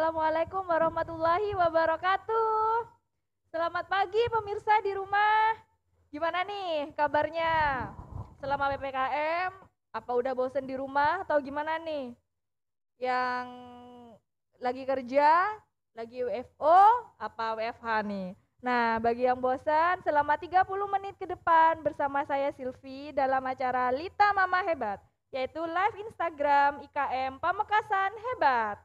Assalamualaikum warahmatullahi wabarakatuh. Selamat pagi pemirsa di rumah. Gimana nih kabarnya? Selama PPKM, apa udah bosen di rumah atau gimana nih? Yang lagi kerja, lagi WFO, apa WFH nih? Nah, bagi yang bosan, selama 30 menit ke depan bersama saya Silvi dalam acara Lita Mama Hebat, yaitu live Instagram IKM Pamekasan Hebat.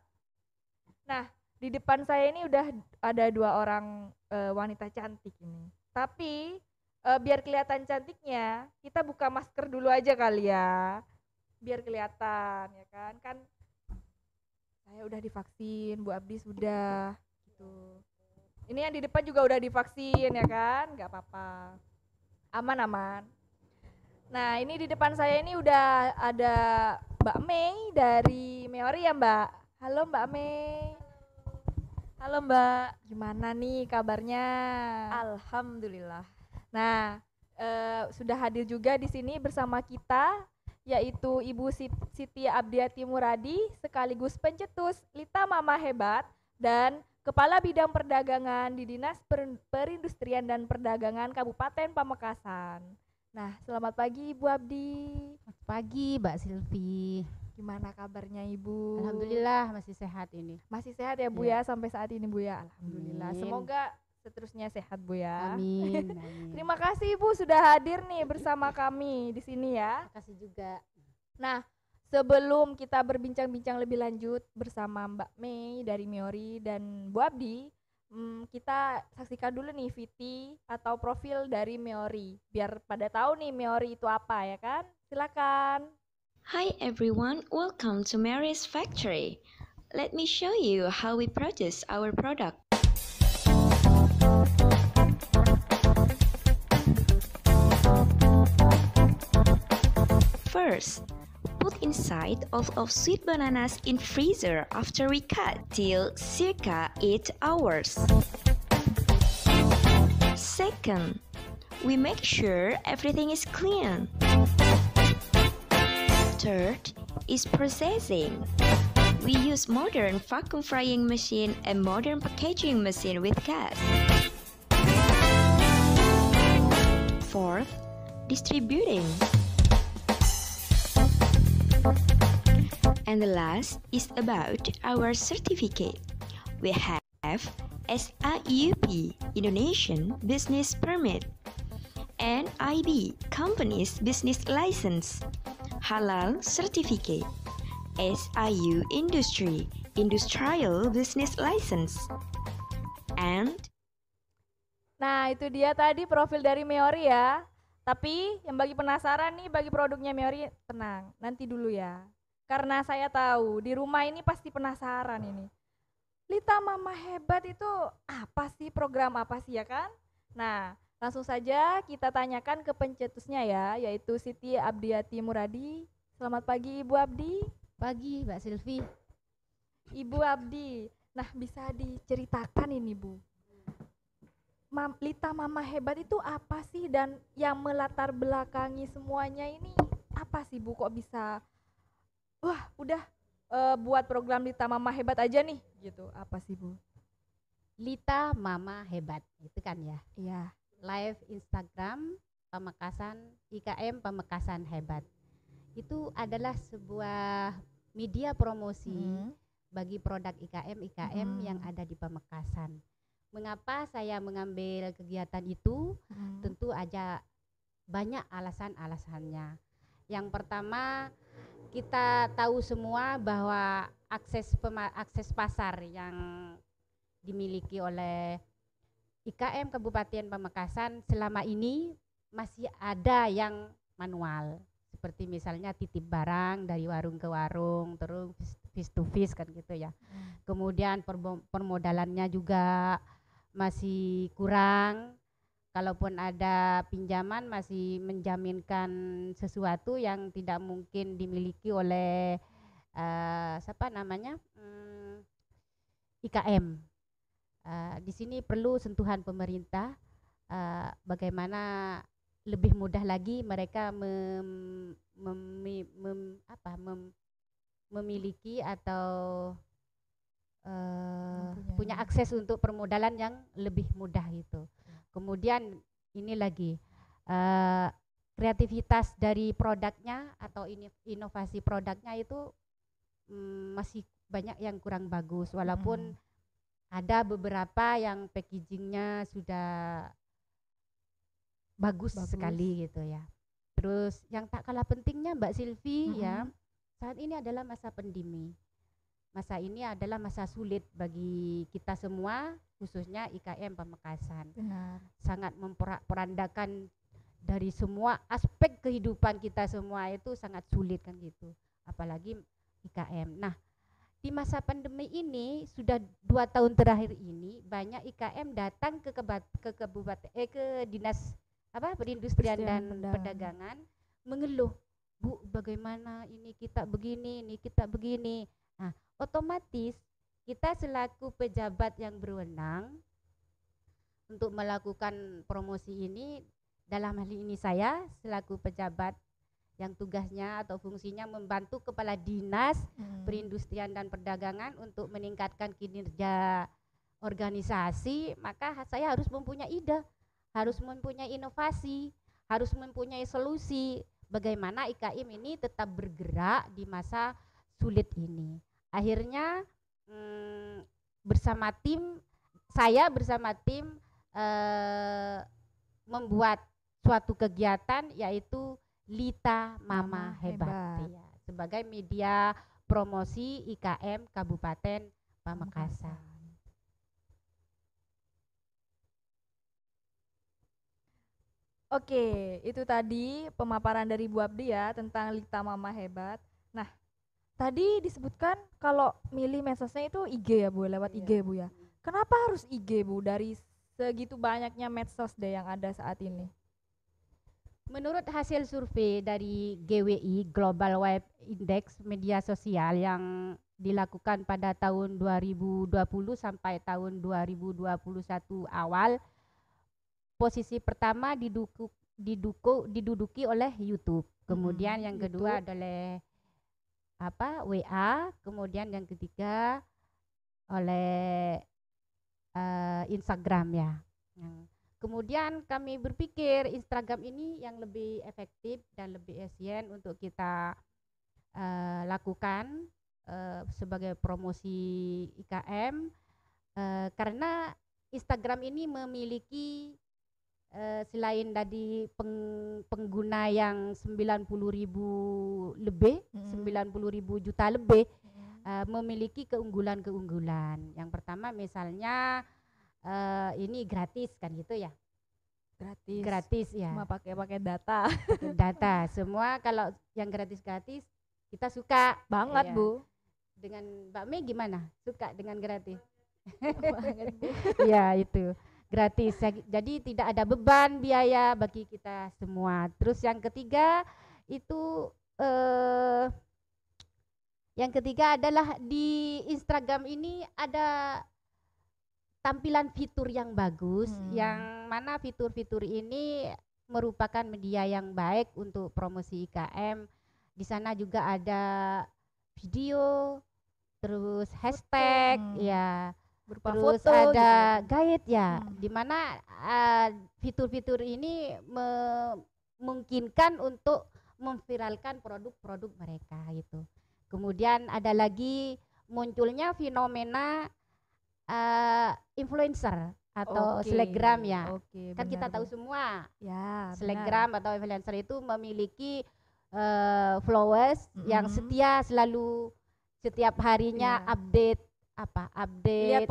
Nah, di depan saya ini udah ada dua orang wanita cantik ini. Tapi biar kelihatan cantiknya, kita buka masker dulu aja kali ya. Biar kelihatan ya kan. Kan saya udah divaksin, Bu Abdi sudah gitu. Ini yang di depan juga udah divaksin ya kan? Gak apa-apa. Aman-aman. Nah, ini di depan saya ini udah ada Mbak Mei dari Meori ya, Mbak. Halo Mbak Mei. Halo Mbak, gimana nih kabarnya? Alhamdulillah. Nah, sudah hadir juga di sini bersama kita, yaitu Ibu Siti Abdiati Muradi, sekaligus pencetus Lita Mama Hebat dan Kepala Bidang Perdagangan di Dinas Perindustrian dan Perdagangan Kabupaten Pamekasan. Nah, selamat pagi Ibu Abdi. Selamat pagi Mbak Silvi. Gimana kabarnya Ibu? Alhamdulillah masih sehat ini. Masih sehat ya Bu Ya. ya sampai saat ini Bu ya. Alhamdulillah. Amin. Semoga seterusnya sehat Bu ya. Amin. Amin. Terima kasih Ibu sudah hadir nih bersama kami di sini ya. Terima kasih juga. Nah, sebelum kita berbincang-bincang lebih lanjut bersama Mbak Mei dari Meori dan Bu Abdi, kita saksikan dulu nih VT atau profil dari Meori biar pada tahu nih Meori itu apa ya kan. Silakan. Hi everyone, welcome to Mary's Factory. Let me show you how we produce our product. First, put inside all of sweet bananas in freezer after we cut till circa 8 hours. Second, we make sure everything is clean. Third is processing. We use modern vacuum frying machine and modern packaging machine with gas. Fourth, distributing. And the last is about our certificate. We have SAUP, Indonesian Business Permit, and IB, Company's Business License, Halal Certificate, SIU Industry, Industrial Business License, and Nah, itu dia tadi profil dari Meori ya. Tapi yang bagi penasaran nih bagi produknya Meori, tenang, nanti dulu ya. Karena saya tahu di rumah ini pasti penasaran ini. Lita Mama Hebat itu apa sih, program apa sih ya kan? Nah, langsung saja kita tanyakan ke pencetusnya ya, yaitu Siti Abdiati Muradi. Selamat pagi Ibu Abdi. Pagi Mbak Silvi. Ibu Abdi, nah bisa diceritakan ini Bu, Lita Mama Hebat itu apa sih dan yang melatar belakangi semuanya ini apa sih Bu, kok bisa udah buat program Lita Mama Hebat aja nih gitu, apa sih Bu? Lita Mama Hebat itu kan ya. Iya. Live Instagram Pamekasan IKM Pamekasan Hebat. Itu adalah sebuah media promosi bagi produk IKM yang ada di Pamekasan. Mengapa saya mengambil kegiatan itu? Tentu aja banyak alasan-alasannya. Yang pertama, kita tahu semua bahwa akses pasar yang dimiliki oleh IKM Kabupaten Pamekasan selama ini masih ada yang manual. Seperti misalnya titip barang dari warung ke warung, terus face to face kan gitu ya. Kemudian permodalannya juga masih kurang. Kalaupun ada pinjaman masih menjaminkan sesuatu yang tidak mungkin dimiliki oleh IKM. Di sini perlu sentuhan pemerintah, bagaimana lebih mudah lagi mereka memiliki atau punya akses untuk permodalan yang lebih mudah gitu. Kemudian ini lagi kreativitas dari produknya atau inovasi produknya itu masih banyak yang kurang bagus, walaupun ada beberapa yang packagingnya sudah bagus sekali gitu ya. Terus yang tak kalah pentingnya Mbak Silvi ya, saat ini adalah masa pandemi. Masa ini adalah masa sulit bagi kita semua, khususnya IKM Pamekasan. Benar. Sangat memporak-porandakan dari semua aspek kehidupan kita semua, itu sangat sulit kan gitu. Apalagi IKM. Nah, di masa pandemi ini sudah 2 tahun terakhir ini banyak IKM datang ke kabupaten ke dinas perindustrian dan perdagangan mengeluh, Bu, bagaimana ini kita begini, ini kita begini. Nah, otomatis kita selaku pejabat yang berwenang untuk melakukan promosi ini, dalam hal ini saya selaku pejabat yang tugasnya atau fungsinya membantu kepala dinas perindustrian dan perdagangan untuk meningkatkan kinerja organisasi, maka saya harus mempunyai ide, harus mempunyai inovasi, harus mempunyai solusi bagaimana IKM ini tetap bergerak di masa sulit ini. Akhirnya bersama tim membuat suatu kegiatan yaitu Lita Mama Hebat. Ya, sebagai media promosi IKM Kabupaten Pamekasan. Oke, itu tadi pemaparan dari Bu Abdi ya tentang Lita Mama Hebat. Nah, tadi disebutkan kalau milih medsosnya itu IG ya Bu, lewat IG Bu ya. Kenapa harus IG Bu dari segitu banyaknya medsos deh yang ada saat ini? Menurut hasil survei dari GWI Global Web Index media sosial yang dilakukan pada tahun 2020 sampai tahun 2021 awal, posisi pertama diduduki oleh YouTube. Kemudian yang kedua adalah WA, kemudian yang ketiga oleh Instagram ya. Kemudian kami berpikir Instagram ini yang lebih efektif dan lebih efisien untuk kita lakukan sebagai promosi IKM, karena Instagram ini memiliki selain dari pengguna yang 90.000 lebih, 90.000 juta lebih, memiliki keunggulan-keunggulan. Yang pertama misalnya ini gratis kan gitu ya. Gratis ya. Cuma pakai data. Data. Semua kalau yang gratis-gratis kita suka banget ya. Bu. Dengan Mbak Mei gimana? Suka dengan gratis? Banget, Bu. Ya itu. Gratis. Jadi tidak ada beban biaya bagi kita semua. Terus yang ketiga itu adalah di Instagram ini ada tampilan fitur yang bagus, yang mana fitur-fitur ini merupakan media yang baik untuk promosi IKM. Di sana juga ada video, terus hashtag ya, berupa terus foto ada gitu. guide ya, di mana fitur-fitur ini memungkinkan untuk memviralkan produk-produk mereka gitu. Kemudian ada lagi munculnya fenomena influencer atau selebgram ya. Kan kita tahu semua ya, selebgram atau influencer itu memiliki followers yang setia selalu setiap harinya update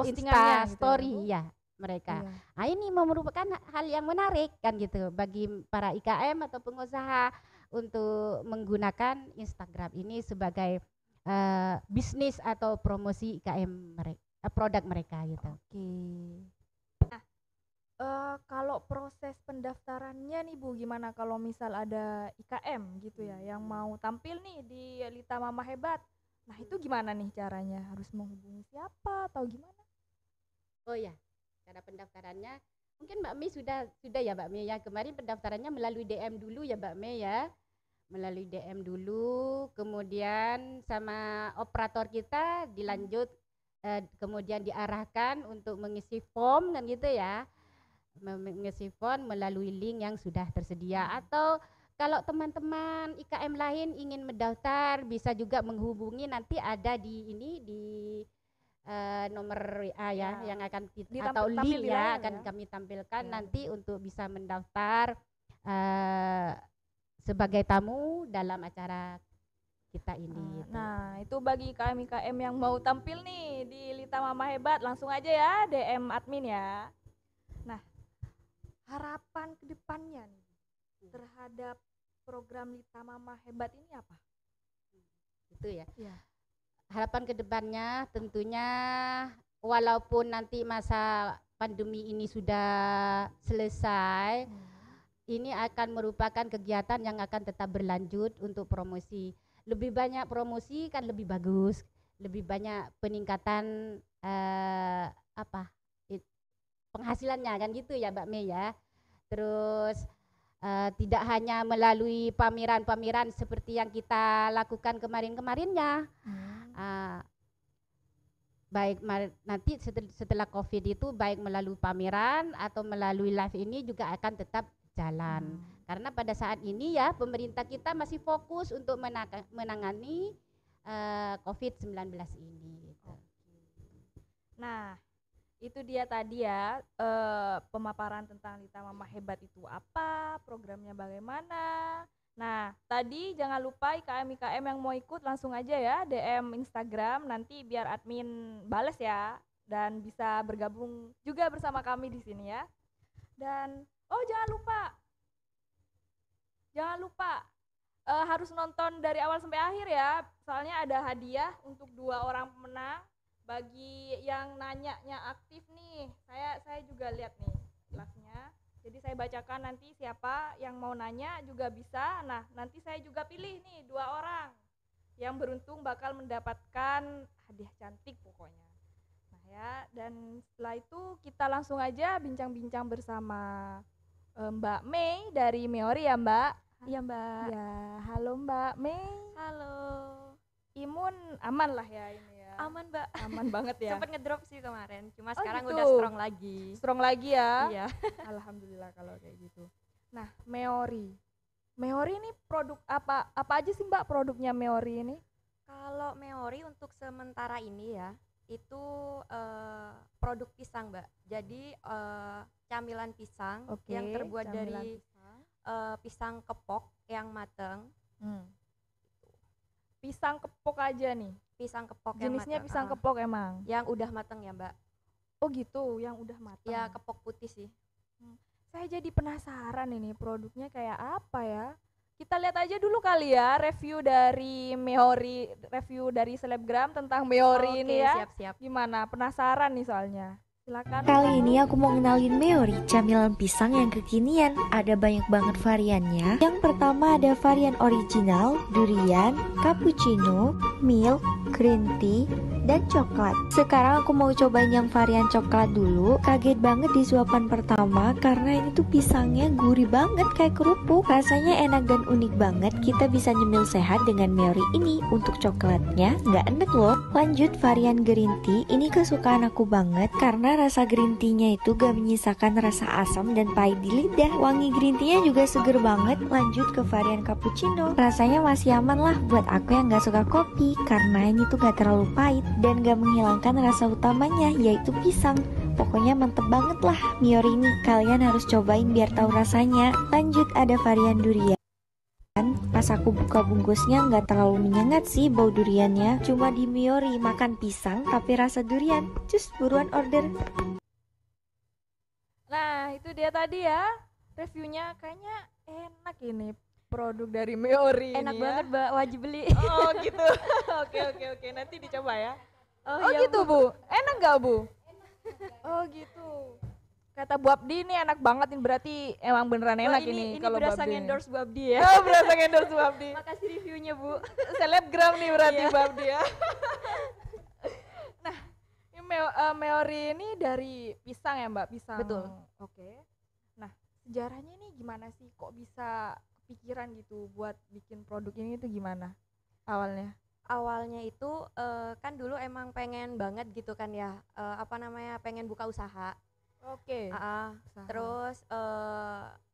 Insta story gitu ya mereka. Nah, ini merupakan hal yang menarik kan gitu bagi para IKM atau pengusaha untuk menggunakan Instagram ini sebagai bisnis atau promosi IKM mereka, produk mereka gitu. Nah, kalau proses pendaftarannya nih Bu, gimana kalau misal ada IKM gitu ya yang mau tampil nih di Lita Mama Hebat? Nah, itu gimana nih caranya? Harus menghubungi siapa atau gimana? Oh ya, cara pendaftarannya mungkin Mbak Mei sudah ya Mbak Mei ya. Kemarin pendaftarannya melalui DM dulu ya Mbak Mei ya. Melalui DM dulu, kemudian sama operator kita dilanjut kemudian diarahkan untuk mengisi form kan gitu ya, mengisi form melalui link yang sudah tersedia. Atau kalau teman-teman IKM lain ingin mendaftar bisa juga menghubungi, nanti ada di ini di nomor WA ya, yang akan kita atau link ya akan kami tampilkan nanti untuk bisa mendaftar sebagai tamu dalam acara kita ini. Nah, itu bagi IKM yang mau tampil nih di Lita Mama Hebat, langsung aja ya DM admin ya. Nah, harapan kedepannya nih terhadap program Lita Mama Hebat ini apa? Itu ya. Harapan kedepannya tentunya walaupun nanti masa pandemi ini sudah selesai, ini akan merupakan kegiatan yang akan tetap berlanjut untuk promosi. Lebih banyak promosi kan lebih bagus, lebih banyak peningkatan penghasilannya kan gitu ya Mbak Mei ya. Terus tidak hanya melalui pameran-pameran seperti yang kita lakukan kemarin-kemarinnya, baik nanti setelah COVID itu baik melalui pameran atau melalui live ini juga akan tetap jalan. Karena pada saat ini ya pemerintah kita masih fokus untuk menangani COVID-19 ini. Gitu. Nah, itu dia tadi ya pemaparan tentang Lita Mama Hebat itu apa, programnya bagaimana. Nah, tadi jangan lupa IKM yang mau ikut langsung aja ya DM Instagram, nanti biar admin bales ya dan bisa bergabung juga bersama kami di sini ya. Dan jangan lupa harus nonton dari awal sampai akhir ya, soalnya ada hadiah untuk 2 orang pemenang. Bagi yang nanyanya aktif nih, saya juga lihat nih live-nya. Jadi saya bacakan nanti siapa yang mau nanya juga bisa. Nah, nanti saya juga pilih nih 2 orang yang beruntung bakal mendapatkan hadiah cantik pokoknya. Nah ya, dan setelah itu kita langsung aja bincang-bincang bersama Mbak Mei dari Meori ya Mbak. Iya Mbak. Ya, halo Mbak Mei. Halo. Imun aman lah ya ini. Aman Mbak. Aman banget ya. Sempet ngedrop sih kemarin, cuma sekarang gitu. udah strong lagi. Strong lagi ya. Iya. Alhamdulillah kalau kayak gitu. Nah, Meori ini produk apa aja sih Mbak produknya Meori ini? Kalau Meori untuk sementara ini ya, itu produk pisang Mbak. Jadi camilan pisang yang terbuat dari pisang kepok yang mateng. Pisang kepok aja nih. Pisang kepok jenisnya yang mateng. Pisang kepok emang yang udah mateng ya Mbak. Oh gitu, yang udah mateng ya, kepok putih sih. Saya jadi penasaran ini produknya kayak apa ya. Kita lihat aja dulu kali ya review dari Meori, review dari selebgram tentang Meori ini ya. Siap-siap. Gimana, penasaran nih soalnya. Silakan. Kali ini aku mau kenalin Meori, camilan pisang yang kekinian. Ada banyak banget variannya. Yang pertama ada varian original, durian, cappuccino, milk, green tea, dan coklat. Sekarang aku mau cobain yang varian coklat dulu. Kaget banget di suapan pertama karena ini tuh pisangnya gurih banget kayak kerupuk. Rasanya enak dan unik banget. Kita bisa nyemil sehat dengan Meori ini. Untuk coklatnya nggak enek loh. Lanjut varian green tea. Ini kesukaan aku banget karena rasa green tea-nya itu gak menyisakan rasa asam dan pahit di lidah. Wangi green tea-nya juga seger banget. Lanjut ke varian cappuccino. Rasanya masih aman lah buat aku yang gak suka kopi karena ini tuh gak terlalu pahit dan gak menghilangkan rasa utamanya, yaitu pisang. Pokoknya mantep banget lah Meori ini. Kalian harus cobain biar tahu rasanya. Lanjut ada varian durian. Pas aku buka bungkusnya nggak terlalu menyengat sih bau duriannya. Cuma di Meori makan pisang tapi rasa durian. Cus, buruan order. Nah itu dia tadi ya reviewnya, kayaknya enak ini produk dari Meori. Enak ini banget ya. Mbak, wajib beli. Oh gitu. Oke, nanti dicoba ya. Oh iya, gitu Bu, enak gak Bu? Oh gitu. Kata Bu Abdi ini enak banget ini, berarti emang beneran enak ini kalau Bu berasa Abdi. endorse Bu Abdi ya. Oh berasa endorse Bu Abdi. Makasih reviewnya Bu. Selebgram nih berarti Iya. Bu Abdi ya. Nah, ini Meori ini dari pisang ya Mbak, pisang. Betul. Oke. Nah, sejarahnya ini gimana sih, kok bisa kepikiran gitu buat bikin produk ini tuh gimana awalnya? awalnya itu kan dulu emang pengen banget gitu kan ya, pengen buka usaha. Oke. Usaha. Terus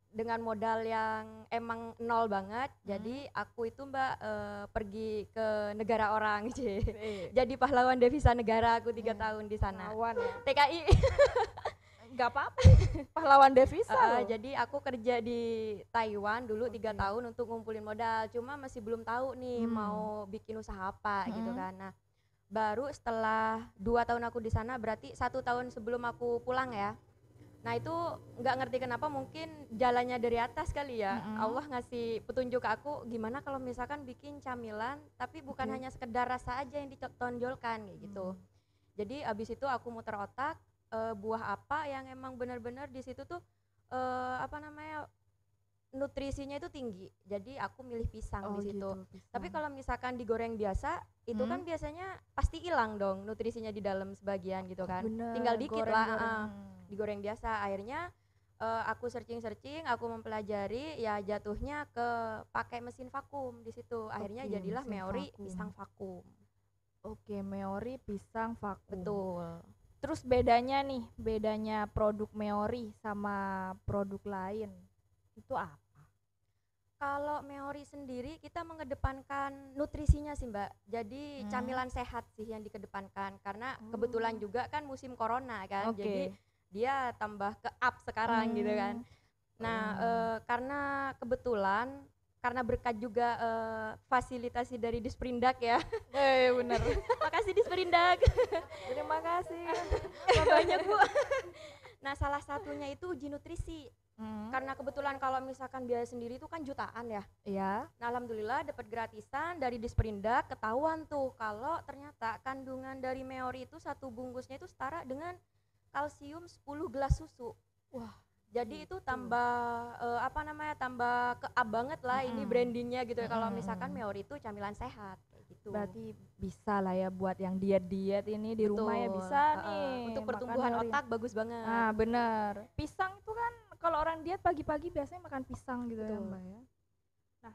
dengan modal yang emang nol banget, jadi aku itu Mbak pergi ke negara orang jadi pahlawan devisa negara aku 3 tahun di sana. Pahlawan ya. TKI. Nggak apa-apa. Pahlawan devisa loh. Jadi aku kerja di Taiwan dulu 3 tahun untuk ngumpulin modal, cuma masih belum tahu nih mau bikin usaha apa gitu kan. Nah, baru setelah 2 tahun aku di sana, berarti 1 tahun sebelum aku pulang ya. Nah itu nggak ngerti kenapa, mungkin jalannya dari atas kali ya. Allah ngasih petunjuk ke aku, gimana kalau misalkan bikin camilan tapi bukan hanya sekedar rasa aja yang ditonjolkan kayak gitu. Jadi abis itu aku muter otak, buah apa yang emang benar-benar di situ tuh nutrisinya itu tinggi. Jadi aku milih pisang di situ. Gitu, tapi kalau misalkan digoreng biasa, itu kan biasanya pasti hilang dong nutrisinya di dalam sebagian gitu kan. Tinggal dikit lah. Digoreng biasa. Akhirnya aku searching, aku mempelajari, ya jatuhnya ke pakai mesin vakum di situ. Akhirnya jadilah Meori pisang vakum. Oke, Meori pisang vakum. Betul. Terus bedanya produk Meori sama produk lain itu apa? Kalau Meori sendiri kita mengedepankan nutrisinya sih Mbak. Jadi camilan sehat sih yang dikedepankan, karena kebetulan juga kan musim corona kan. Jadi dia tambah ke up sekarang gitu kan. Nah karena kebetulan, karena berkat juga fasilitasi dari Disperindak ya. Bener. Makasih Disperindak. Terima kasih. Banyak Bu. Nah salah satunya itu uji nutrisi. Karena kebetulan kalau misalkan biaya sendiri itu kan jutaan ya. Iya. Nah alhamdulillah dapat gratisan dari Disperindak, ketahuan tuh kalau ternyata kandungan dari Meori itu satu bungkusnya itu setara dengan kalsium 10 gelas susu. Wah, jadi itu tambah tambah ke-up banget lah ini brandingnya gitu ya. Kalau misalkan Meori itu camilan sehat kayak gitu. Berarti bisa lah ya buat yang diet ini di rumah ya bisa nih. Untuk pertumbuhan otak bagus banget. Nah bener. Pisang itu kan kalau orang diet pagi-pagi biasanya makan pisang gitu ya Mbak ya. Nah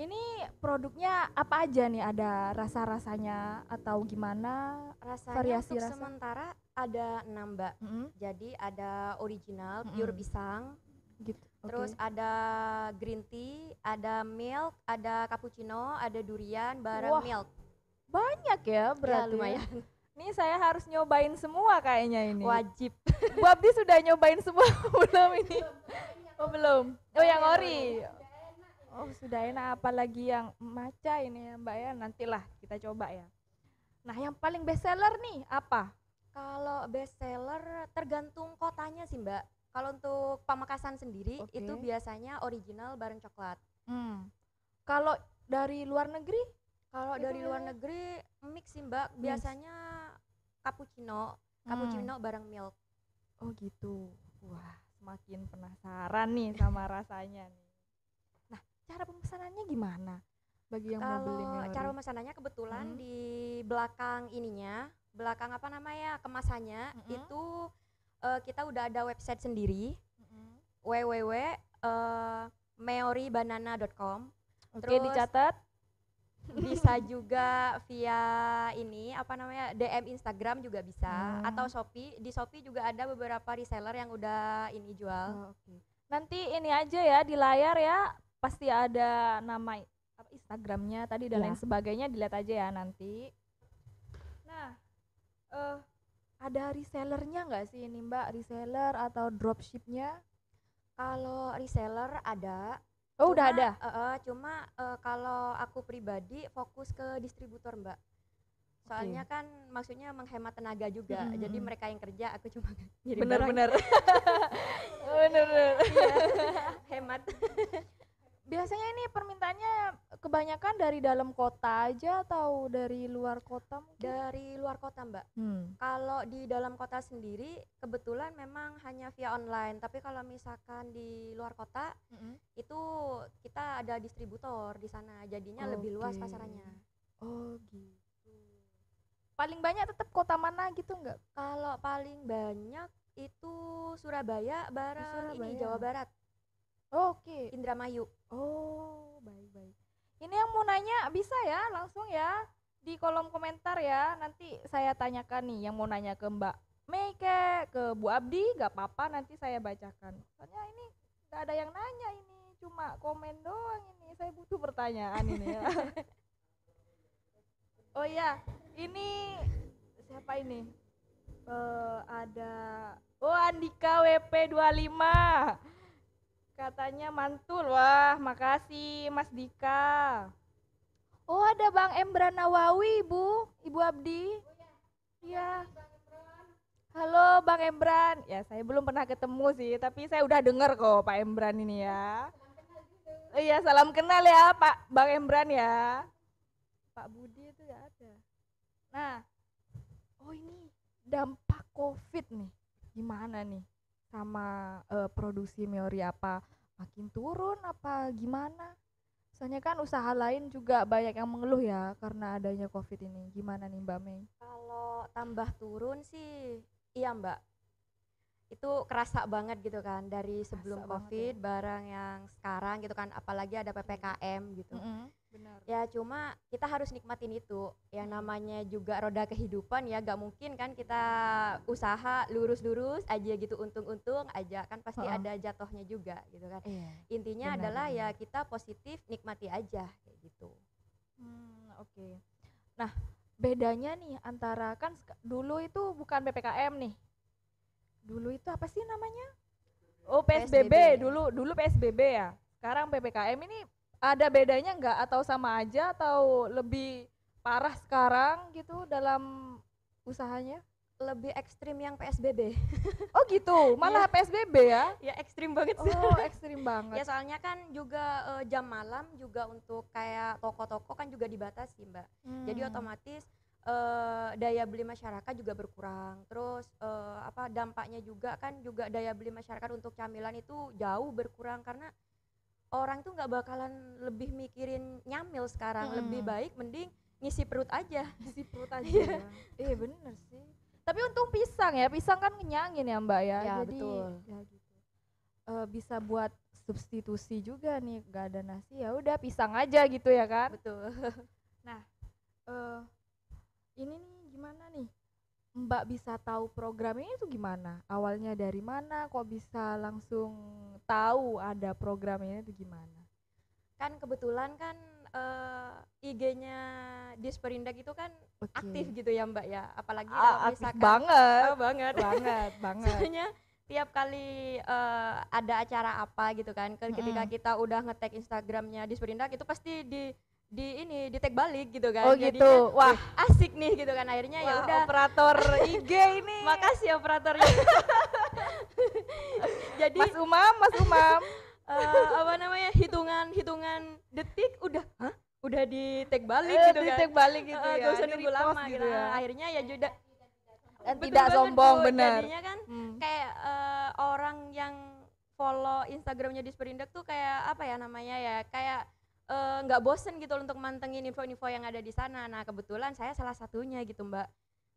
ini produknya apa aja nih? Ada rasa-rasanya atau gimana? Rasanya variasi untuk rasa? sementara ada 6 Mbak. Jadi ada original pure pisang gitu. Terus ada green tea, ada milk, ada cappuccino, ada durian, bareng milk. Banyak ya berarti. Ya, lumayan. Nih saya harus nyobain semua kayaknya ini. Wajib. Bu Abdi sudah nyobain semua belum ini? Oh belum. Oh yang ori. Oh sudah enak, apalagi yang matcha ini ya Mbak ya, nantilah kita coba ya. Nah yang paling best seller nih apa? Kalau best seller tergantung kotanya sih Mbak. Kalau untuk Pamekasan sendiri itu biasanya original bareng coklat. Kalau dari luar negeri? Kalau dari luar negeri mix sih Mbak, biasanya cappuccino bareng milk. Oh gitu. Wah semakin penasaran nih sama rasanya nih. Nah cara pemesanannya gimana? Bagi yang mau beli Meori. Cara pemesanannya kebetulan di belakang ininya, belakang kemasannya itu kita udah ada website sendiri, www.meoribanana.com. Oke, dicatat. Bisa juga via DM Instagram juga bisa, atau Shopee. Di Shopee juga ada beberapa reseller yang udah ini jual. Nanti ini aja ya di layar ya, pasti ada nama Instagramnya tadi dan lain sebagainya, dilihat aja ya nanti. Nah, ada resellernya nggak sih ini Mbak, reseller atau dropshipnya? Kalau reseller ada. Oh udah ada? Cuma kalau aku pribadi fokus ke distributor Mbak. Soalnya kan maksudnya menghemat tenaga juga. Jadi mereka yang kerja, aku cuma ngirim barang. Bener. Bener. Hemat. Biasanya ini permintaannya kebanyakan dari dalam kota aja atau dari luar kota mungkin? Dari luar kota Mbak. Kalau di dalam kota sendiri kebetulan memang hanya via online. Tapi kalau misalkan di luar kota itu kita ada distributor di sana. Jadinya lebih luas pasarannya. Oh gitu. Paling banyak tetap kota mana gitu nggak? Kalau paling banyak itu Surabaya bareng ini Jawa Barat. Indramayu. Oh baik. Ini yang mau nanya bisa ya langsung ya. di kolom komentar ya. Nanti saya tanyakan nih yang mau nanya ke Mbak Mei ke Bu Abdi, gak apa-apa nanti saya bacakan. Soalnya ini gak ada yang nanya ini, cuma komen doang ini. Saya butuh pertanyaan ini ya. Oh iya, ini siapa ini? Ada Andika WP 25. Katanya mantul. Wah, makasih Mas Dika. Oh, ada Bang Embran Nawawi, Ibu Abdi. Iya. Halo Bang Embran. Ya, saya belum pernah ketemu sih, tapi saya udah dengar kok Pak Embran ini ya. Iya, salam kenal ya Pak Bang Embran ya. Pak Budi itu ya ada. Nah, oh ini dampak COVID nih. Gimana nih sama produksi Meori, apa makin turun apa gimana? Soalnya kan usaha lain juga banyak yang mengeluh ya karena adanya COVID ini. Gimana nih Mbak Mei? Kalau tambah turun sih, iya Mbak. Itu kerasa banget gitu kan dari sebelum COVID, barang yang sekarang gitu kan, apalagi ada PPKM gitu. Benar. Ya cuma kita harus nikmatin itu. Yang namanya juga roda kehidupan ya, gak mungkin kan kita usaha lurus-lurus aja gitu, untung-untung aja kan, pasti ada jatuhnya juga gitu kan. Intinya adalah ya kita positif, nikmati aja kayak gitu. Oke. Nah, bedanya nih antara kan dulu itu bukan PPKM nih. Dulu itu apa sih namanya? Oh, PSBB. Dulu PSBB ya. Sekarang PPKM ini ada bedanya nggak atau sama aja atau lebih parah sekarang gitu dalam usahanya? Lebih ekstrim yang PSBB. Oh gitu, malah PSBB ya? Ya ekstrim banget sih. Oh ekstrim banget. Ya soalnya kan juga jam malam juga untuk kayak toko-toko kan juga dibatasi Mbak. Jadi otomatis daya beli masyarakat juga berkurang. Terus dampaknya juga kan juga daya beli masyarakat untuk camilan itu jauh berkurang karena orang tuh nggak bakalan lebih mikirin nyamil sekarang. Lebih baik mending ngisi perut aja. Ngisi perut aja. Bener sih. Tapi untung pisang ya, pisang kan ngenyangin ya Mbak ya. Ya jadi betul. Ya gitu. Bisa buat substitusi juga nih, nggak ada nasi ya udah pisang aja gitu ya kan. Betul. Nah ini nih gimana nih Mbak bisa tahu program ini tuh gimana? Awalnya dari mana kok bisa langsung tahu ada program ini tuh gimana? Kan kebetulan kan IG-nya Disperindak itu kan aktif gitu ya Mbak ya, apalagi kalau aktif misalkan banget. banget. Soalnya tiap kali ada acara apa gitu kan, ketika kita udah nge-tag Instagramnya Disperindak itu pasti di tag balik gitu kan. Oh gitu. Wah, asik nih gitu kan, akhirnya ya udah operator IG ini. Makasih operatornya. Jadi Mas Umam hitungan detik udah di tag balik gitu kan. Di tag balik gitu ya. Gak usah nunggu lama gitu ya. Akhirnya ya juga dan tidak sombong bener. Jadinya kan kayak orang yang follow Instagramnya Disperindak tuh kayak apa ya namanya ya, kayak nggak bosen gitu untuk mantengin info-info yang ada di sana. Nah kebetulan saya salah satunya gitu Mbak.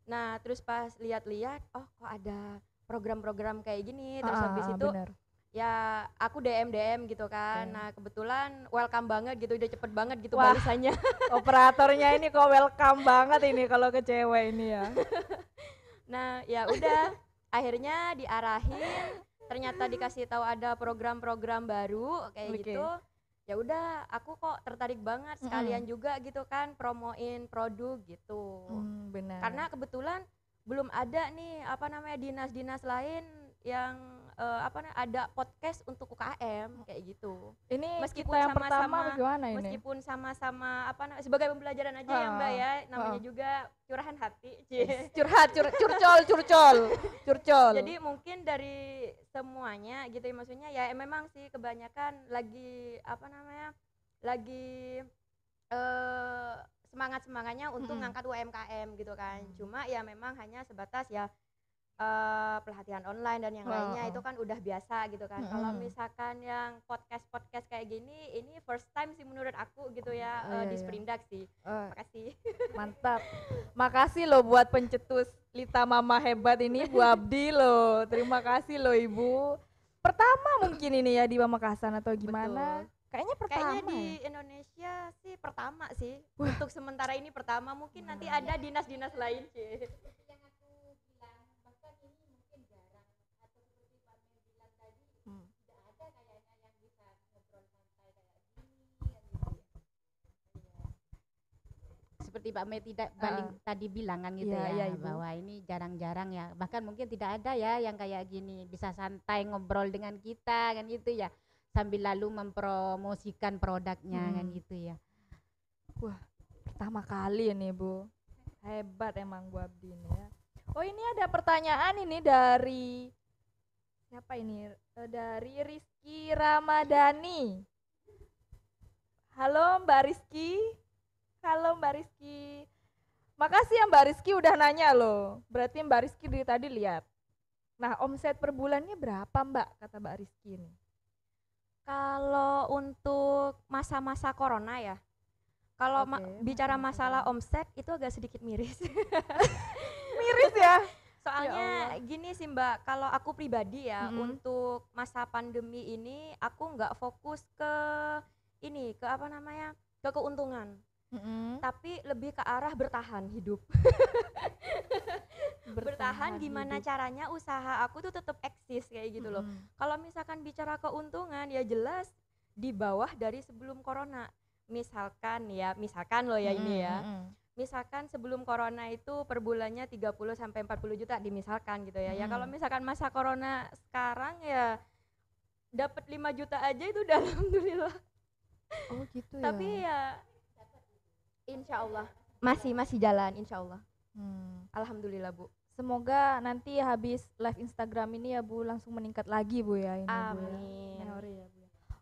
Nah terus pas lihat-lihat, oh kok ada program-program kayak gini, terus habis itu ya aku DM gitu kan. Nah kebetulan welcome banget gitu, udah cepet banget gitu balasannya. Operatornya ini kok welcome banget ini kalau ke cewek ini ya. Nah ya udah akhirnya diarahin, ternyata dikasih tahu ada program-program baru kayak gitu. Ya udah aku kok tertarik banget, sekalian juga gitu kan promoin produk gitu. Benar. Karena kebetulan belum ada nih dinas-dinas lain yang ada podcast untuk UKM kayak gitu. Ini meskipun kita yang pertama bagaimana ini? Meskipun sama sebagai pembelajaran aja ya Mbak ya, namanya juga curahan hati. Curcol. Jadi mungkin dari semuanya gitu ya, maksudnya ya memang sih kebanyakan lagi semangatnya untuk ngangkat UMKM gitu kan. Cuma ya memang hanya sebatas ya pelatihan online dan yang lainnya itu kan udah biasa gitu kan. Kalau misalkan yang podcast kayak gini, ini first time sih menurut aku gitu ya. Disperindak sih. Makasih. Mantap. Makasih loh buat pencetus Lita Mama hebat ini, Bu Abdi loh. Terima kasih loh Ibu. Pertama mungkin ini ya di Pamekasan atau gimana? Betul. Kayaknya pertama. Kayaknya di Indonesia sih pertama sih. Untuk sementara ini pertama, mungkin nanti ada dinas-dinas lain sih. Seperti Mbak Mei tadi bilang kan gitu bahwa ini jarang-jarang ya, bahkan mungkin tidak ada ya yang kayak gini bisa santai ngobrol dengan kita kan gitu ya, sambil lalu mempromosikan produknya kan gitu ya. Wah, pertama kali ini Bu, hebat emang Bu Abdi ini ya. Oh ini ada pertanyaan ini dari siapa ini? Dari Rizky Ramadhani. Halo Mbak Rizky. Halo Mbak Rizky. Makasih ya Mbak Rizky udah nanya loh. Berarti Mbak Rizky dari tadi lihat. Nah, omset per bulannya berapa Mbak, kata Mbak Rizky ini? Kalau untuk masa-masa corona ya, kalau bicara masalah omset itu agak sedikit miris. Miris ya? Soalnya gini sih Mbak, kalau aku pribadi ya, untuk masa pandemi ini aku nggak fokus ke ini, ke apa namanya, ke keuntungan. Tapi lebih ke arah bertahan hidup. Bertahan gimana hidup. Caranya usaha aku tuh tetap eksis kayak gitu loh. Kalau misalkan bicara keuntungan ya jelas di bawah dari sebelum corona. Misalkan loh ya ini ya. Misalkan sebelum corona itu per bulannya 30 sampai 40 juta dimisalkan gitu ya. Ya kalau misalkan masa corona sekarang ya dapat 5 juta aja itu udah alhamdulillah. Oh gitu ya. Tapi ya insya Allah masih jalan insya Allah. Alhamdulillah Bu. Semoga nanti habis live Instagram ini ya Bu langsung meningkat lagi Bu ya ini. Amin. Bu ya.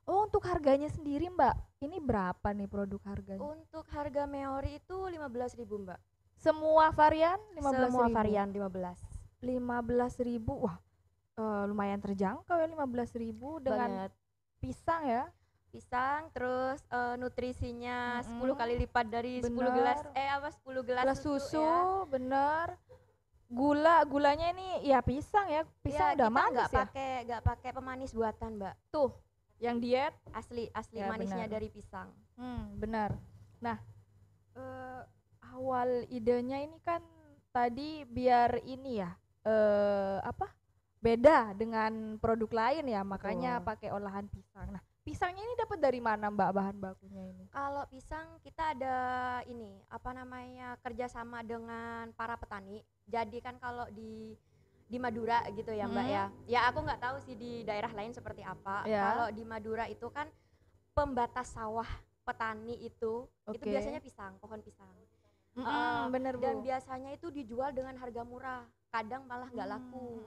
Oh untuk harganya sendiri Mbak, ini berapa nih produk harganya? Untuk harga Meori itu 15.000 Mbak. Semua varian 15.000? Semua varian 15.000, wah lumayan terjangkau ya 15.000 dengan pisang ya. Pisang terus nutrisinya 10 kali lipat dari 10 gelas 10 gelas susu ya. Bener. Gulanya ini ya pisang ya. Pisang udah manis ya. Enggak pakai pemanis buatan, Mbak. Tuh, yang diet asli ya, manisnya bener. Dari pisang. Benar. Nah, awal idenya ini kan tadi biar ini ya beda dengan produk lain ya, makanya pakai olahan pisang. Nah, pisangnya ini dapat dari mana Mbak bahan bakunya ini? Kalau pisang kita ada ini kerjasama dengan para petani. Jadi kan kalau di Madura gitu ya Mbak ya. Ya aku nggak tahu sih di daerah lain seperti apa. Kalau di Madura itu kan pembatas sawah petani itu biasanya pisang, pohon pisang. Bener Bu. Dan biasanya itu dijual dengan harga murah. Kadang malah nggak laku.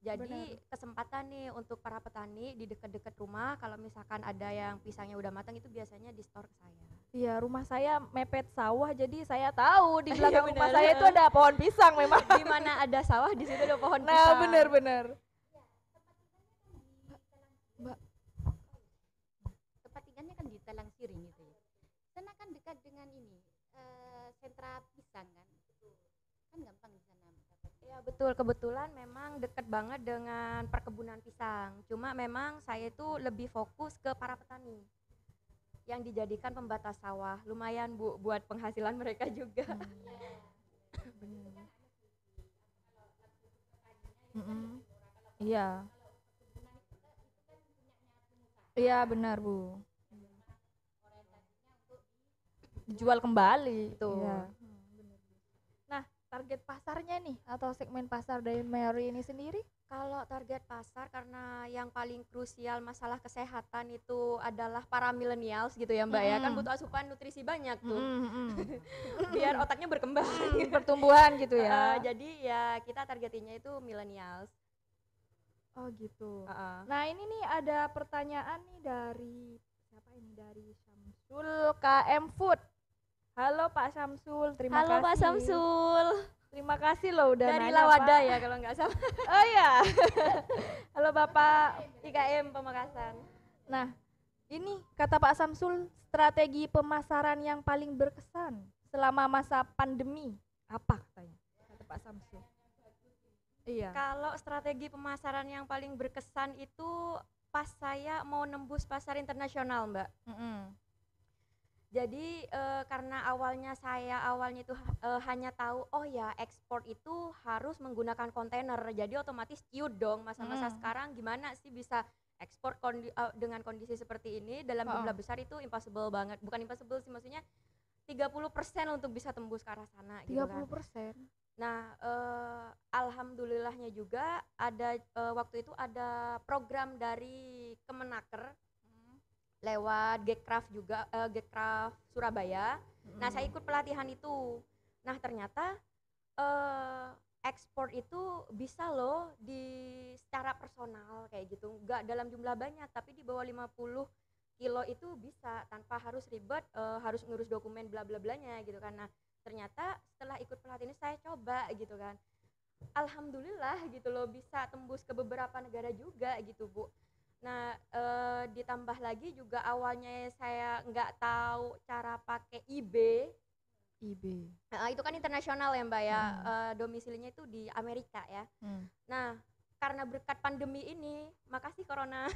Jadi kesempatan nih untuk para petani di dekat-dekat rumah, kalau misalkan ada yang pisangnya udah matang itu biasanya di store ke saya. Iya, rumah saya mepet sawah, jadi saya tahu di belakang rumah saya itu ada pohon pisang memang. Di mana ada sawah di situ ada pohon pisang. Nah, benar-benar. Mbak, tempat tinggalnya kan di Talang Siring gitu ya. Sana kan dekat dengan ini sentra pisang kan. Kan gampang di sana. Ya betul, kebetulan memang dekat banget dengan perkebunan pisang. Cuma memang saya itu lebih fokus ke para petani yang dijadikan pembatas sawah. Lumayan Bu buat penghasilan mereka juga. Iya. Iya benar Bu. Dijual kembali tuh. Iya. Target pasarnya nih atau segmen pasar dari Meori ini sendiri? Kalau target pasar karena yang paling krusial masalah kesehatan itu adalah para millennials gitu ya Mbak ya, kan butuh asupan nutrisi banyak tuh. Biar otaknya berkembang. Pertumbuhan gitu ya. Jadi ya kita targetinnya itu millennials. Oh gitu. Nah ini nih ada pertanyaan nih dari siapa ini, dari Syamsul KM Food. Halo Pak Syamsul, terima kasih. Halo Pak Syamsul. Terima kasih loh udah dari nanya, Lawada Pak. Ya kalau nggak salah. Oh iya. Halo Bapak IKM Pamekasan. Nah, ini kata Pak Syamsul, strategi pemasaran yang paling berkesan selama masa pandemi apa katanya? Kata Pak Syamsul. Iya. Kalau strategi pemasaran yang paling berkesan itu pas saya mau nembus pasar internasional, Mbak. Jadi karena awalnya itu hanya tahu oh ya ekspor itu harus menggunakan kontainer. Jadi otomatis ciut dong masa-masa sekarang gimana sih bisa ekspor dengan kondisi seperti ini dalam jumlah besar itu impossible banget. Bukan impossible sih, maksudnya 30% untuk bisa tembus ke arah sana 30%. gitu kan. Nah, alhamdulillahnya juga ada waktu itu ada program dari Kemenaker lewat Gecraft juga, Gecraft Surabaya. Nah, saya ikut pelatihan itu. Nah, ternyata ekspor itu bisa loh secara personal kayak gitu. Enggak dalam jumlah banyak, tapi di bawah 50 kilo itu bisa tanpa harus ribet, harus ngurus dokumen bla bla blanya gitu kan. Nah, ternyata setelah ikut pelatihan ini saya coba gitu kan. Alhamdulillah gitu loh bisa tembus ke beberapa negara juga gitu, Bu. Nah, ditambah lagi juga awalnya saya nggak tahu cara pakai eBay. Itu kan internasional ya Mbak ya, domisilinya itu di Amerika ya. Nah, karena berkat pandemi ini, makasih Corona,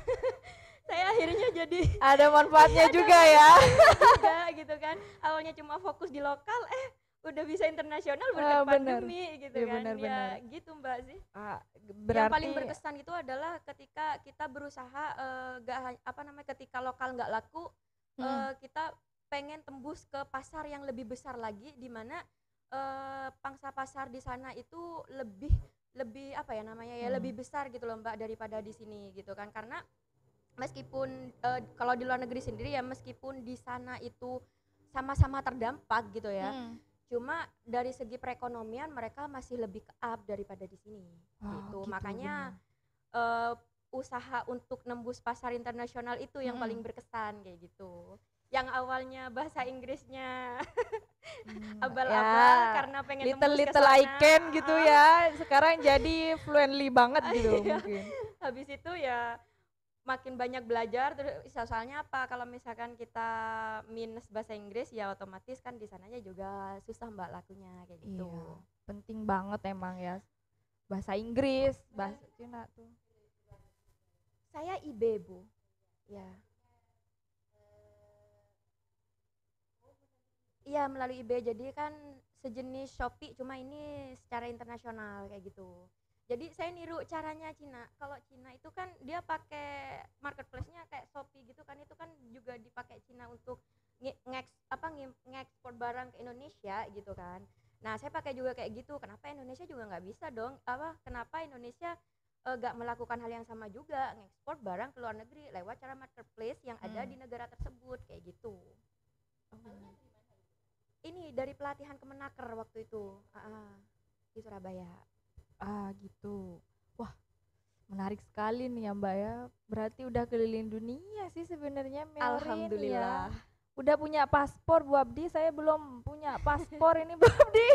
saya akhirnya jadi ada manfaatnya juga ya. Juga gitu kan, awalnya cuma fokus di lokal, udah bisa internasional berkat pandemi gitu kan. Bener. Ya gitu Mbak sih. Berarti yang paling berkesan itu adalah ketika kita berusaha ketika lokal nggak laku, kita pengen tembus ke pasar yang lebih besar lagi, di mana pangsa pasar di sana itu lebih lebih besar gitu loh Mbak daripada di sini gitu kan. Karena meskipun kalau di luar negeri sendiri ya, meskipun di sana itu sama-sama terdampak gitu ya, cuma dari segi perekonomian mereka masih lebih up daripada di sini gitu. Makanya usaha untuk nembus pasar internasional itu yang paling berkesan kayak gitu. Yang awalnya bahasa Inggrisnya abal-abal karena pengen tembus ke sana, icon gitu ya, sekarang jadi fluently banget gitu mungkin. Habis itu ya makin banyak belajar, terus soalnya apa, kalau misalkan kita minus bahasa Inggris ya otomatis kan di sananya juga susah Mbak lakunya kayak gitu. Iya, penting banget emang ya bahasa Inggris, bahasa Cina tuh. Saya IB Bu, ya. Iya melalui IB, jadi kan sejenis Shopee cuma ini secara internasional kayak gitu. Jadi saya niru caranya Cina. Kalau Cina itu kan dia pakai marketplace-nya kayak Shopee gitu kan, itu kan juga dipakai Cina untuk ngekspor barang ke Indonesia gitu kan. Nah, saya pakai juga kayak gitu. Kenapa Indonesia juga nggak bisa dong? Kenapa Indonesia nggak melakukan hal yang sama juga, ngekspor barang ke luar negeri lewat cara marketplace yang ada di negara tersebut kayak gitu. Ini dari pelatihan Kemenaker waktu itu di Surabaya. Gitu. Wah, menarik sekali nih ya Mbak ya. Berarti udah keliling dunia sih sebenarnya Meori. Alhamdulillah. Ya. Udah punya paspor Bu Abdi, saya belum punya paspor ini Bu Abdi.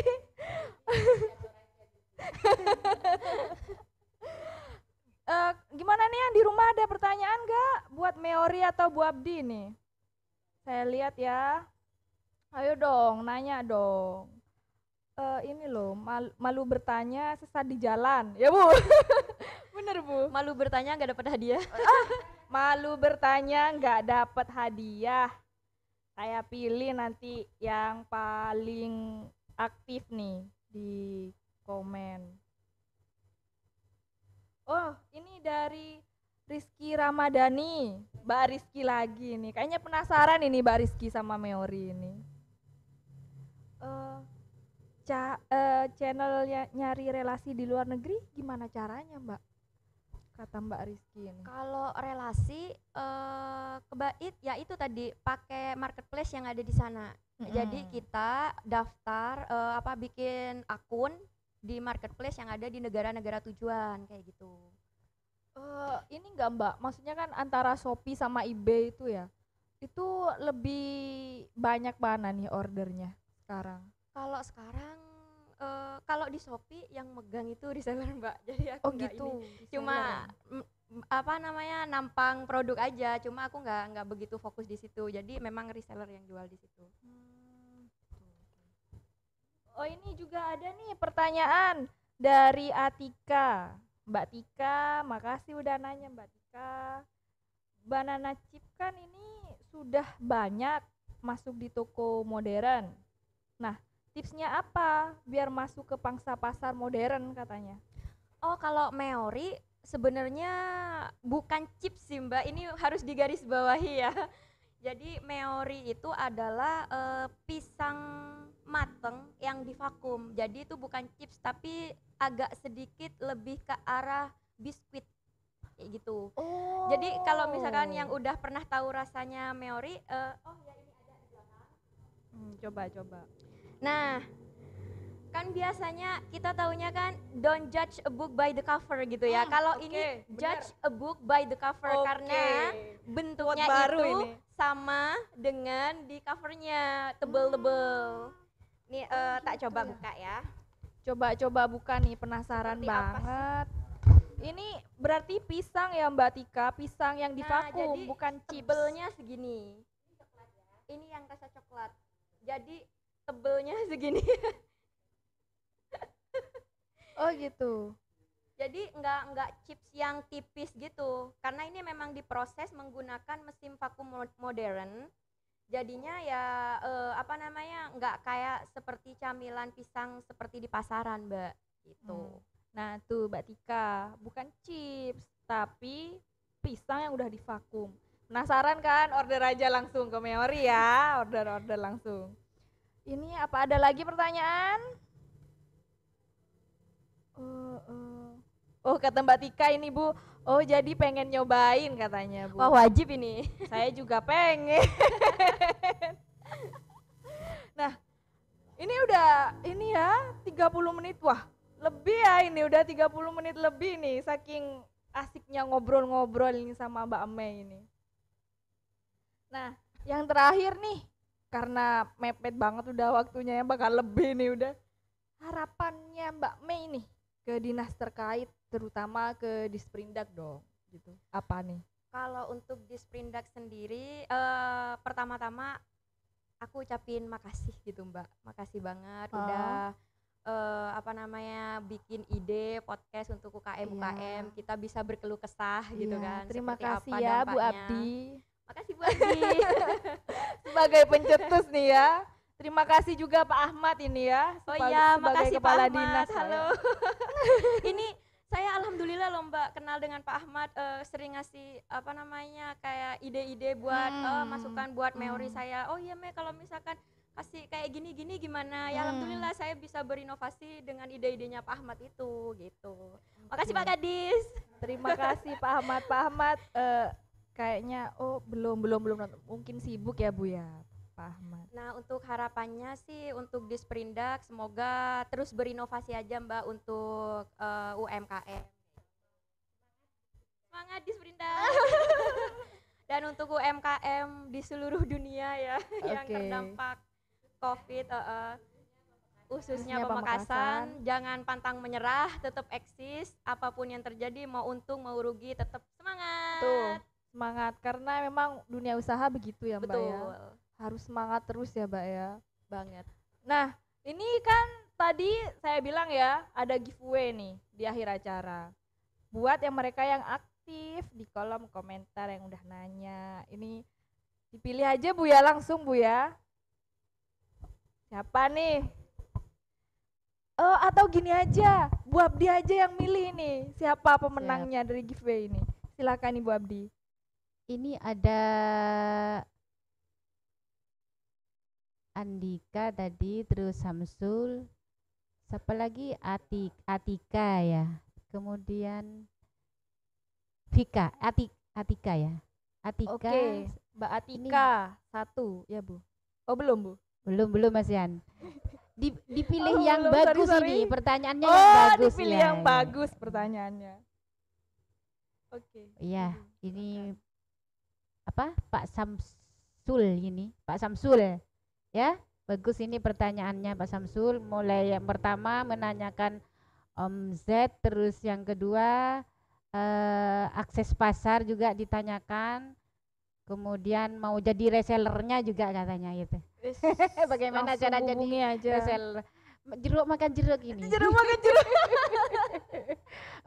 Gimana nih yang di rumah, ada pertanyaan gak buat Meori atau Bu Abdi nih? Saya lihat ya. Ayo dong, nanya dong. Ini loh, malu bertanya sesat di jalan, ya Bu? Bener Bu? Malu bertanya nggak dapat hadiah. Malu bertanya nggak dapat hadiah. Saya pilih nanti yang paling aktif nih di komen. Oh, ini dari Rizky Ramadhani, Mbak Rizky lagi nih. Kayaknya penasaran ini Mbak Rizky sama Meori ini. Channel nyari relasi di luar negeri gimana caranya Mbak? Kata Mbak Rizky ini. Kalau relasi ya itu tadi pakai marketplace yang ada di sana. Jadi kita daftar bikin akun di marketplace yang ada di negara-negara tujuan kayak gitu. Ini enggak Mbak, maksudnya kan antara Shopee sama eBay itu ya, itu lebih banyak mana nih ordernya sekarang? Kalau sekarang kalau di Shopee yang megang itu reseller Mbak, jadi aku nggak gitu. ini, cuma nampang produk aja, cuma aku nggak begitu fokus di situ, jadi memang reseller yang jual di situ. Oh ini juga ada nih pertanyaan dari Atika, Mbak Tika, makasih udah nanya Mbak Tika. banana chip kan ini sudah banyak masuk di toko modern. Nah, tipsnya apa biar masuk ke pangsa pasar modern katanya? Oh, kalau Meori sebenarnya bukan chip sih Mbak, ini harus digarisbawahi ya. Jadi Meori itu adalah pisang mateng yang divakum. Jadi itu bukan chips tapi agak sedikit lebih ke arah biskuit kayak gitu. Oh. Jadi kalau misalkan yang udah pernah tahu rasanya Meori, oh ya ini ada di belakang. Coba. Nah, kan biasanya kita taunya kan don't judge a book by the cover gitu ya. Kalau ini judge a book by the cover karena bentuknya itu sama dengan di covernya, tebel-tebel. Nih tak coba buka ya. Coba buka nih, penasaran banget. Ini berarti pisang ya Mbak Tika, pisang yang divakum, jadi bukan chips. Tebelnya segini. Ini yang rasa coklat. Jadi tebelnya segini. Oh gitu. Jadi enggak chips yang tipis gitu. Karena ini memang diproses menggunakan mesin vakum modern. Jadinya ya enggak kayak seperti camilan pisang seperti di pasaran, Mbak. Gitu. Nah, tuh Mbak Tika, bukan chips, tapi pisang yang udah divakum. Penasaran kan? Order aja langsung ke Meori ya. Order langsung. Ini apa ada lagi pertanyaan? Oh, kata Mbak Tika ini Bu, oh jadi pengen nyobain katanya Bu. Wah, wajib ini. Saya juga pengen. Nah, ini ya 30 menit. Wah, lebih ya ini udah 30 menit lebih nih, saking asiknya ngobrol-ngobrol ini sama Mbak Mei ini. Nah, yang terakhir nih, karena mepet banget udah waktunya, yang bakal lebih nih udah. Harapannya Mbak Mei nih ke dinas terkait, terutama ke Disperindak dong, gitu. Apa nih? Kalau untuk Disperindak sendiri, pertama-tama aku ucapin makasih gitu Mbak, makasih banget udah bikin ide podcast untuk UKM kita bisa berkeluh kesah gitu kan. Terima seperti kasih apa ya dampaknya. Bu Abdi. Makasih Bu Abdi. Sebagai pencetus nih ya. Terima kasih juga Pak Ahmad ini ya. Oh iya, makasih kepala Pak Ahmad. dinas. Halo. Ini saya alhamdulillah loh Mbak kenal dengan Pak Ahmad, sering ngasih kayak ide-ide buat masukan buat Meori saya. Oh iya Me, kalau misalkan kasih kayak gini-gini gimana? Ya alhamdulillah saya bisa berinovasi dengan ide-idenya Pak Ahmad itu gitu. Makasih Pak Kadis. Terima kasih Pak Ahmad. Pak Ahmad kayaknya belum mungkin sibuk ya Bu ya Pak Ahmad. Nah, untuk harapannya sih untuk Disperindak semoga terus berinovasi aja Mbak untuk UMKM. Semangat Disperindak. Dan untuk UMKM di seluruh dunia ya yang terdampak Covid, khususnya Pamekasan, jangan pantang menyerah, tetap eksis, apapun yang terjadi, mau untung mau rugi, tetap semangat. Tuh, semangat karena memang dunia usaha begitu ya Mbak. Betul. Ya. Harus semangat terus ya Mbak ya. Banget. Nah, ini kan tadi saya bilang ya, ada giveaway nih di akhir acara. Buat yang mereka yang aktif di kolom komentar yang udah nanya, ini dipilih aja Bu ya, langsung Bu ya. Siapa nih? Atau gini aja, Bu Abdi aja yang milih nih, siapa pemenangnya dari giveaway ini. Silakan nih Bu Abdi. Ini ada Andika tadi, terus Samsul, siapa lagi? Atika ya, kemudian Vika, Atika ya. Atika. Oke, Mbak Atika satu ya Bu. Oh belum Bu? Belum Mas Yan. Dipilih yang belum, bagus sorry. ini, pertanyaannya yang bagus dipilih ya. yang bagus pertanyaannya. Oke. Iya, ini apa? Pak Samsul ini, Pak Samsul. Ya, bagus ini pertanyaannya Pak Samsul. Mulai yang pertama menanyakan omzet, terus yang kedua akses pasar juga ditanyakan. Kemudian mau jadi resellernya juga katanya gitu. Bagaimana cara jadi reseller? Jeruk makan jeruk ini. Jeruk makan jeruk.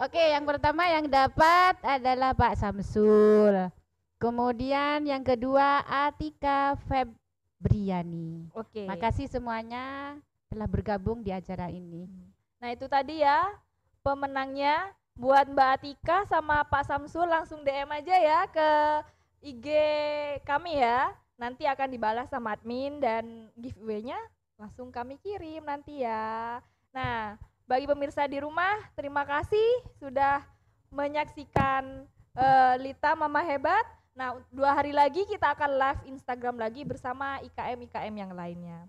Oke, yang pertama yang dapat adalah Pak Samsul. Kemudian yang kedua Atika Febriani. Oke. Makasih semuanya telah bergabung di acara ini. Nah itu tadi ya pemenangnya. Buat Mbak Atika sama Pak Samsul langsung DM aja ya ke IG kami ya. Nanti akan dibalas sama admin dan giveaway-nya langsung kami kirim nanti ya. Nah bagi pemirsa di rumah terima kasih sudah menyaksikan Lita Mama Hebat. Nah 2 hari lagi kita akan live Instagram lagi bersama IKM-IKM yang lainnya.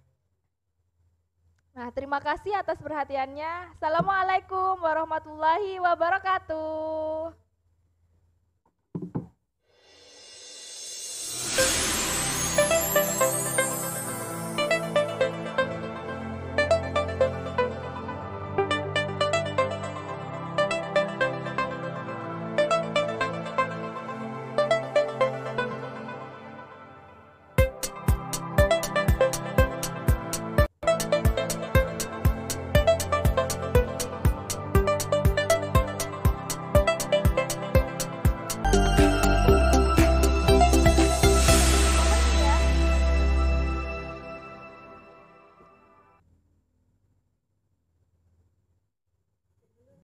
Nah, terima kasih atas perhatiannya. Assalamualaikum warahmatullahi wabarakatuh.